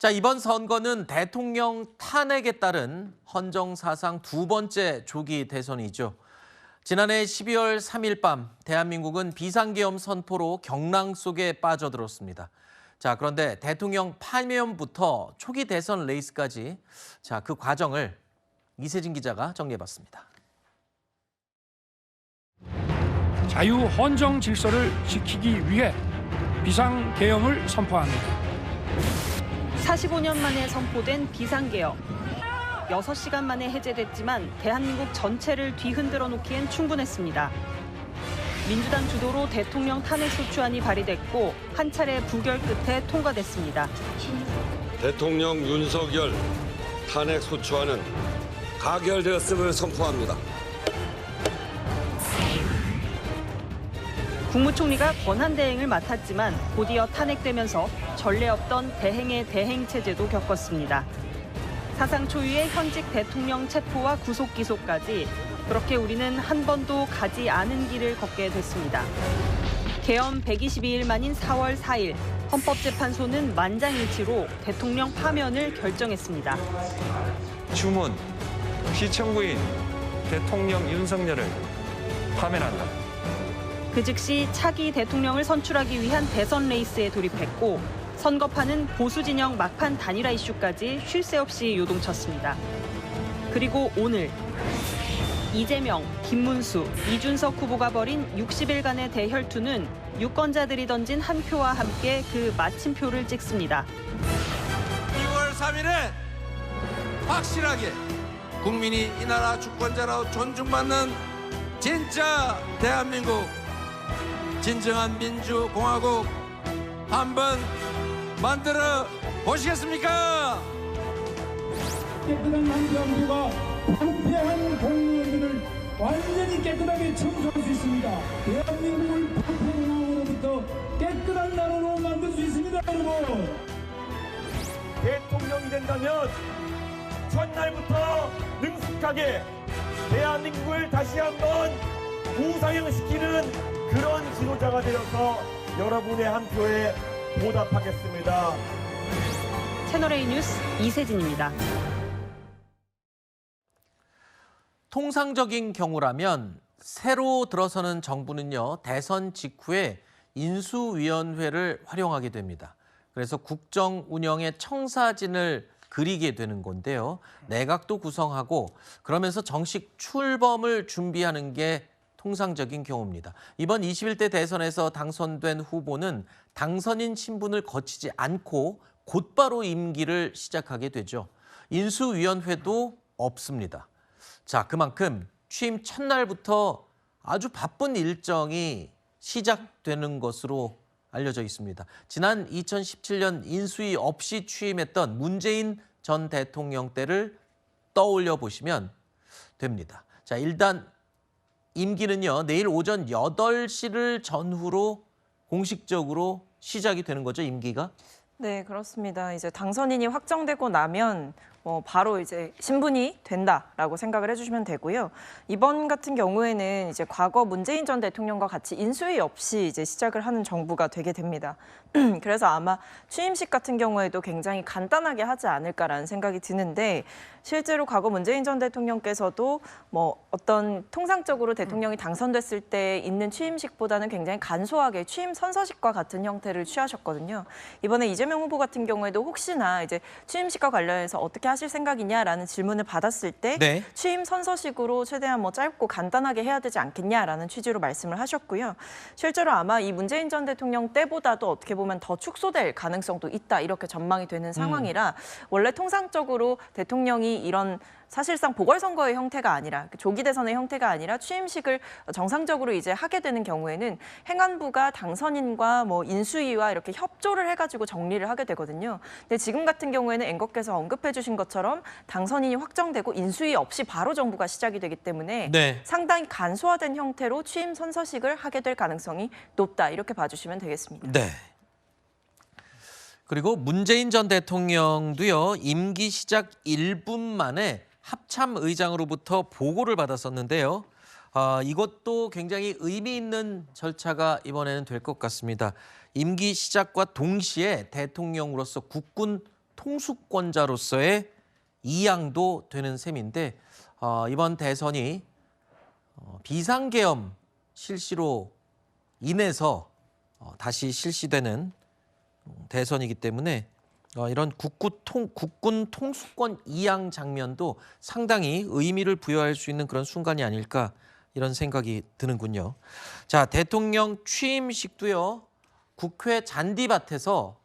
자, 이번 선거는 대통령 탄핵에 따른 헌정 사상 두 번째 조기 대선이죠. 지난해 12월 3일 밤 대한민국은 비상계엄 선포로 경랑 속에 빠져들었습니다. 자, 그런데 대통령 파면부터 초기 대선 레이스까지 그 과정을 이세진 기자가 정리해봤습니다. 자유 헌정 질서를 지키기 위해 비상계엄을 선포합니다. 45년 만에 선포된 비상계엄. 6시간 만에 해제됐지만 대한민국 전체를 뒤흔들어 놓기엔 충분했습니다. 민주당 주도로 대통령 탄핵소추안이 발의됐고 한 차례 부결 끝에 통과됐습니다. 대통령 윤석열 탄핵소추안은 가결되었음을 선포합니다. 국무총리가 권한대행을 맡았지만 곧이어 탄핵되면서 전례 없던 대행의 대행 체제도 겪었습니다. 사상 초유의 현직 대통령 체포와 구속 기소까지 그렇게 우리는 한 번도 가지 않은 길을 걷게 됐습니다. 계엄 122일 만인 4월 4일 헌법재판소는 만장일치로 대통령 파면을 결정했습니다. 주문, 시청구인 대통령 윤석열을 파면한다. 그 즉시 차기 대통령을 선출하기 위한 대선 레이스에 돌입했고 선거판은 보수 진영 막판 단일화 이슈까지 쉴 새 없이 요동쳤습니다. 그리고 오늘 이재명, 김문수, 이준석 후보가 벌인 60일간의 대혈투는 유권자들이 던진 한 표와 함께 그 마침표를 찍습니다. 2월 3일에 확실하게 국민이 이 나라 주권자로 존중받는 진짜 대한민국, 진정한 민주공화국 한번 만들어 보시겠습니까? 깨끗한 한국과 부패한 공무원들을 완전히 깨끗하게 청소할 수 있습니다. 대한민국을 부패공화국으로부터 깨끗한 나라로 만들 수 있습니다, 여러분. 대통령이 된다면 첫날부터 능숙하게 대한민국을 다시 한번 우상향시키는 그런 지도자가 되어서 여러분의 한 표에 보답하겠습니다. 채널A 뉴스 이세진입니다. 통상적인 경우라면 새로 들어서는 정부는요, 대선 직후에 인수위원회를 활용하게 됩니다. 그래서 국정 운영의 청사진을 그리게 되는 건데요. 내각도 구성하고 그러면서 정식 출범을 준비하는 게 통상적인 경우입니다. 이번 21대 대선에서 당선된 후보는 당선인 신분을 거치지 않고 곧바로 임기를 시작하게 되죠. 인수위원회도 없습니다. 자, 그만큼 취임 첫날부터 아주 바쁜 일정이 시작되는 것으로 알려져 있습니다. 지난 2017년 인수위 없이 취임했던 문재인 전 대통령 때를 떠올려 보시면 됩니다. 자, 일단 임기는요, 내일 오전 8시를 전후로 공식적으로 시작이 되는 거죠, 임기가? 네, 그렇습니다. 이제 당선인이 확정되고 나면 바로 이제 신분이 된다라고 생각을 해주시면 되고요. 이번 같은 경우에는 이제 과거 문재인 전 대통령과 같이 인수위 없이 이제 시작을 하는 정부가 되게 됩니다. 그래서 아마 취임식 같은 경우에도 굉장히 간단하게 하지 않을까라는 생각이 드는데 실제로 과거 문재인 전 대통령께서도 어떤 통상적으로 대통령이 당선됐을 때 있는 취임식보다는 굉장히 간소하게 취임 선서식과 같은 형태를 취하셨거든요. 이번에 이재명 후보 같은 경우에도 혹시나 이제 취임식과 관련해서 어떻게 하실 생각이냐라는 질문을 받았을 때 네. 취임 선서식으로 최대한 짧고 간단하게 해야 되지 않겠냐라는 취지로 말씀을 하셨고요. 실제로 아마 이 문재인 전 대통령 때보다도 어떻게 보면 더 축소될 가능성도 있다 이렇게 전망이 되는 상황이라 원래 통상적으로 대통령이 이런 사실상 보궐선거의 형태가 아니라 조기 대선의 형태가 아니라 취임식을 정상적으로 이제 하게 되는 경우에는 행안부가 당선인과 인수위와 이렇게 협조를 해가지고 정리를 하게 되거든요. 근데 지금 같은 경우에는 앵커께서 언급해 주신 것처럼 당선인이 확정되고 인수위 없이 바로 정부가 시작이 되기 때문에 네. 상당히 간소화된 형태로 취임 선서식을 하게 될 가능성이 높다 이렇게 봐주시면 되겠습니다. 네. 그리고 문재인 전 대통령도요, 임기 시작 1분 만에 합참의장으로부터 보고를 받았었는데요. 이것도 굉장히 의미 있는 절차가 이번에는 될 것 같습니다. 임기 시작과 동시에 대통령으로서 국군 통수권자로서의 이양도 되는 셈인데 이번 대선이 비상계엄 실시로 인해서 다시 실시되는 대선이기 때문에 이런 국군 통수권 이양 장면도 상당히 의미를 부여할 수 있는 그런 순간이 아닐까 이런 생각이 드는군요. 자, 대통령 취임식도요. 국회 잔디밭에서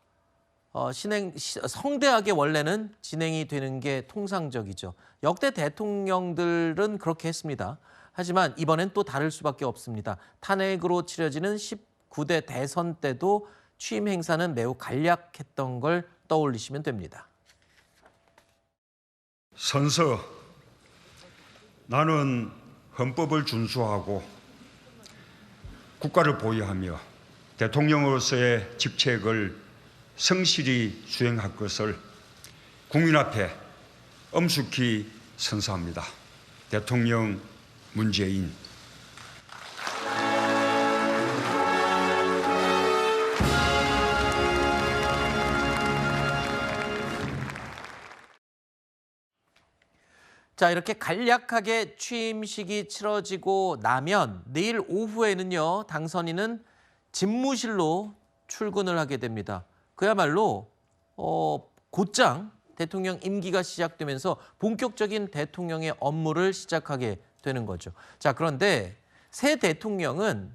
성대하게 원래는 진행이 되는 게 통상적이죠. 역대 대통령들은 그렇게 했습니다. 하지만 이번엔 또 다를 수밖에 없습니다. 탄핵으로 치러지는 19대 대선 때도 취임 행사는 매우 간략했던 걸 떠올리시면 됩니다. 선서, 나는 헌법을 준수하고 국가를 보위하며 대통령으로서의 직책을 성실히 수행할 것을 국민 앞에 엄숙히 선서합니다. 대통령 문재인. 자, 이렇게 간략하게 취임식이 치러지고 나면 내일 오후에는요, 당선인은 집무실로 출근을 하게 됩니다. 그야말로 곧장 대통령 임기가 시작되면서 본격적인 대통령의 업무를 시작하게 되는 거죠. 자, 그런데 새 대통령은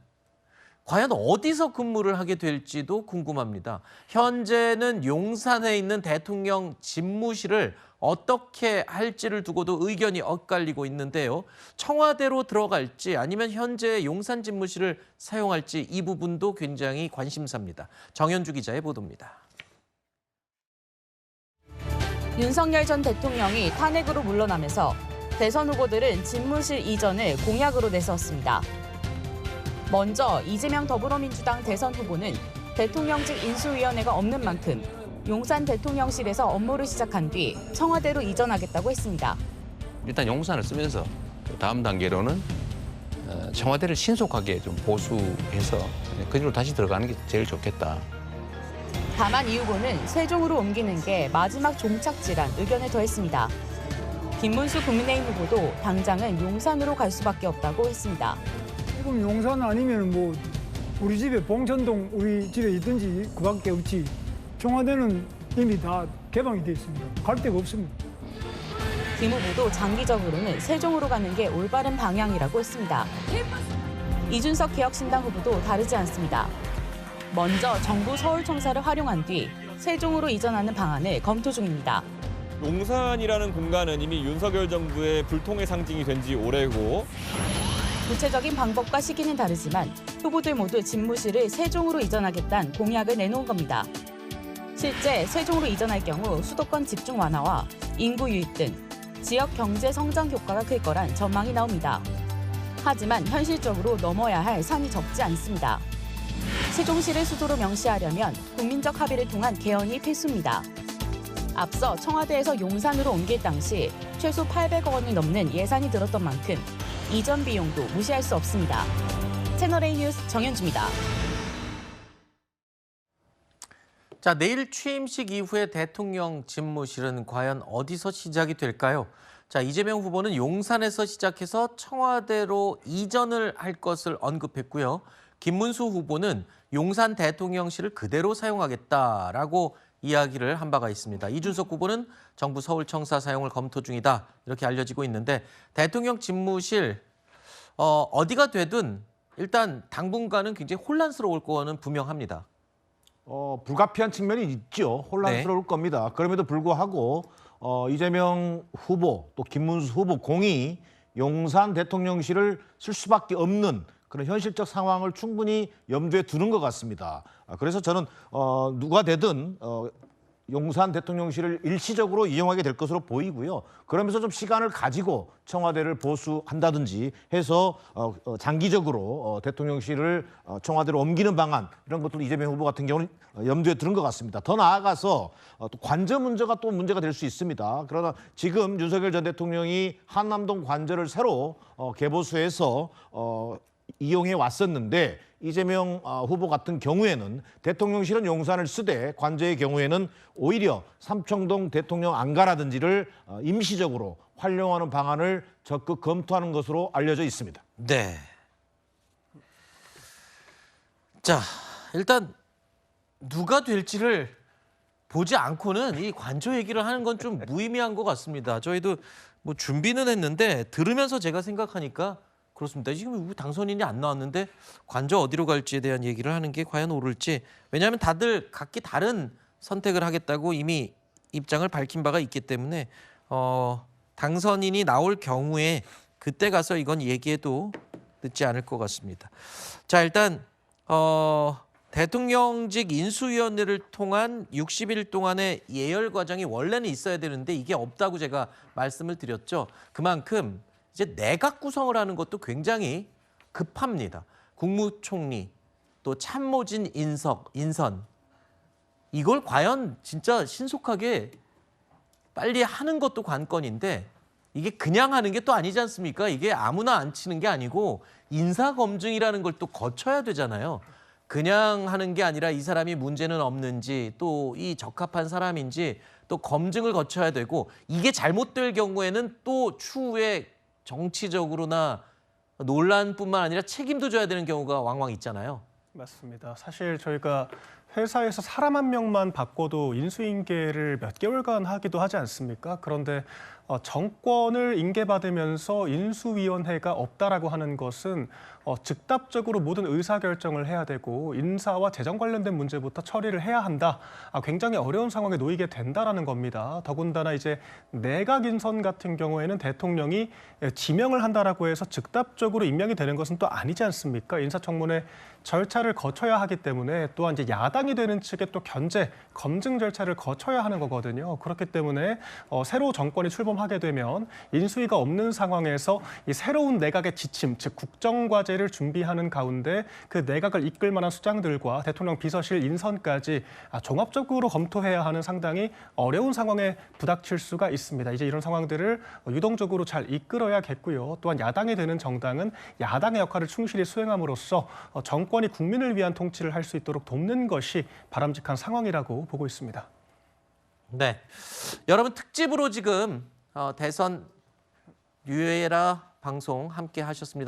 과연 어디서 근무를 하게 될지도 궁금합니다. 현재는 용산에 있는 대통령 집무실을 어떻게 할지를 두고도 의견이 엇갈리고 있는데요. 청와대로 들어갈지 아니면 현재 용산 집무실을 사용할지 이 부분도 굉장히 관심사입니다. 정현주 기자의 보도입니다. 윤석열 전 대통령이 탄핵으로 물러나면서 대선 후보들은 집무실 이전을 공약으로 내세웠습니다. 먼저 이재명 더불어민주당 대선 후보는 대통령직 인수위원회가 없는 만큼 용산 대통령실에서 업무를 시작한 뒤 청와대로 이전하겠다고 했습니다. 일단 용산을 쓰면서 다음 단계로는 청와대를 신속하게 좀 보수해서 그쪽으로 다시 들어가는 게 제일 좋겠다. 다만 이 후보는 세종으로 옮기는 게 마지막 종착지란 의견을 더했습니다. 김문수 국민의힘 후보도 당장은 용산으로 갈 수밖에 없다고 했습니다. 지금 용산 아니면 뭐 우리 집에 봉천동 우리 집에 있든지 그밖에 없지. 청와대는 이미 다 개방이 돼 있습니다. 갈 데가 없습니다. 김 후보도 장기적으로는 세종으로 가는 게 올바른 방향이라고 했습니다. 이준석 개혁신당 후보도 다르지 않습니다. 먼저 정부 서울청사를 활용한 뒤 세종으로 이전하는 방안을 검토 중입니다. 용산이라는 공간은 이미 윤석열 정부의 불통의 상징이 된 지 오래고 구체적인 방법과 시기는 다르지만 후보들 모두 집무실을 세종으로 이전하겠다는 공약을 내놓은 겁니다. 실제 세종으로 이전할 경우 수도권 집중 완화와 인구 유입 등 지역 경제 성장 효과가 클 거란 전망이 나옵니다. 하지만 현실적으로 넘어야 할 산이 적지 않습니다. 세종시를 수도로 명시하려면 국민적 합의를 통한 개헌이 필수입니다. 앞서 청와대에서 용산으로 옮길 당시 최소 800억 원이 넘는 예산이 들었던 만큼 이전 비용도 무시할 수 없습니다. 채널A 뉴스 정현주입니다. 자, 내일 취임식 이후에 대통령 집무실은 과연 어디서 시작이 될까요? 자, 이재명 후보는 용산에서 시작해서 청와대로 이전을 할 것을 언급했고요. 김문수 후보는 용산 대통령실을 그대로 사용하겠다라고 이야기를 한 바가 있습니다. 이준석 후보는 정부 서울청사 사용을 검토 중이다 이렇게 알려지고 있는데 대통령 집무실 어디가 되든 일단 당분간은 굉장히 혼란스러울 거는 분명합니다. 불가피한 측면이 있죠. 혼란스러울 겁니다. 그럼에도 불구하고 이재명 후보 또 김문수 후보 공이 용산 대통령실을 쓸 수밖에 없는 그런 현실적 상황을 충분히 염두에 두는 것 같습니다. 그래서 저는 누가 되든 용산 대통령실을 일시적으로 이용하게 될 것으로 보이고요. 그러면서 좀 시간을 가지고 청와대를 보수한다든지 해서 장기적으로 대통령실을 청와대로 옮기는 방안 이런 것들 이재명 후보 같은 경우는 염두에 두는 것 같습니다. 더 나아가서 또 관저 문제가 또 문제가 될 수 있습니다. 그러나 지금 윤석열 전 대통령이 한남동 관저를 새로 개보수해서 이용해 왔었는데 이재명 후보 같은 경우에는 대통령실은 용산을 쓰되 관저의 경우에는 오히려 삼청동 대통령 안가라든지를 임시적으로 활용하는 방안을 적극 검토하는 것으로 알려져 있습니다. 네. 자, 일단 누가 될지를 보지 않고는 이 관저 얘기를 하는 건 좀 무의미한 것 같습니다. 저희도 뭐 준비는 했는데 들으면서 제가 생각하니까 그렇습니다. 지금 당선인이 안 나왔는데 관저 어디로 갈지에 대한 얘기를 하는 게 과연 옳을지. 왜냐하면 다들 각기 다른 선택을 하겠다고 이미 입장을 밝힌 바가 있기 때문에 당선인이 나올 경우에 그때 가서 이건 얘기해도 늦지 않을 것 같습니다. 자, 일단 대통령직 인수위원회를 통한 60일 동안의 예열 과정이 원래는 있어야 되는데 이게 없다고 제가 말씀을 드렸죠. 그만큼 이제 내각 구성을 하는 것도 굉장히 급합니다. 국무총리, 또 참모진 인선. 이걸 과연 진짜 신속하게 빨리 하는 것도 관건인데 이게 그냥 하는 게 또 아니지 않습니까? 이게 아무나 안 치는 게 아니고 인사검증이라는 걸 또 거쳐야 되잖아요. 그냥 하는 게 아니라 이 사람이 문제는 없는지 또 이 적합한 사람인지 또 검증을 거쳐야 되고 이게 잘못될 경우에는 또 추후에 정치적으로나 논란뿐만 아니라 책임도 져야 되는 경우가 왕왕 있잖아요. 맞습니다. 사실 저희가 회사에서 사람 한 명만 바꿔도 인수인계를 몇 개월간 하기도 하지 않습니까? 그런데 정권을 인계받으면서 인수위원회가 없다라고 하는 것은 즉답적으로 모든 의사결정을 해야 되고 인사와 재정 관련된 문제부터 처리를 해야 한다. 굉장히 어려운 상황에 놓이게 된다라는 겁니다. 더군다나 이제 내각 인선 같은 경우에는 대통령이 지명을 한다라고 해서 즉답적으로 임명이 되는 것은 또 아니지 않습니까? 인사청문회 절차를 거쳐야 하기 때문에 또한 이제 야당이 되는 측의 또 견제, 검증 절차를 거쳐야 하는 거거든요. 그렇기 때문에 새로 정권이 출범하게 되면 인수위가 없는 상황에서 이 새로운 내각의 지침, 즉 국정과제를 준비하는 가운데 그 내각을 이끌 만한 수장들과 대통령 비서실 인선까지 종합적으로 검토해야 하는 상당히 어려운 상황에 부닥칠 수가 있습니다. 이제 이런 상황들을 유동적으로 잘 이끌어야겠고요. 또한 야당이 되는 정당은 야당의 역할을 충실히 수행함으로써 정권이 국민을 위한 통치를 할 수 있도록 돕는 것이 바람직한 상황이라고 보고 있습니다. 네, 여러분 특집으로 지금 대선 뉴에라 방송 함께 하셨습니다.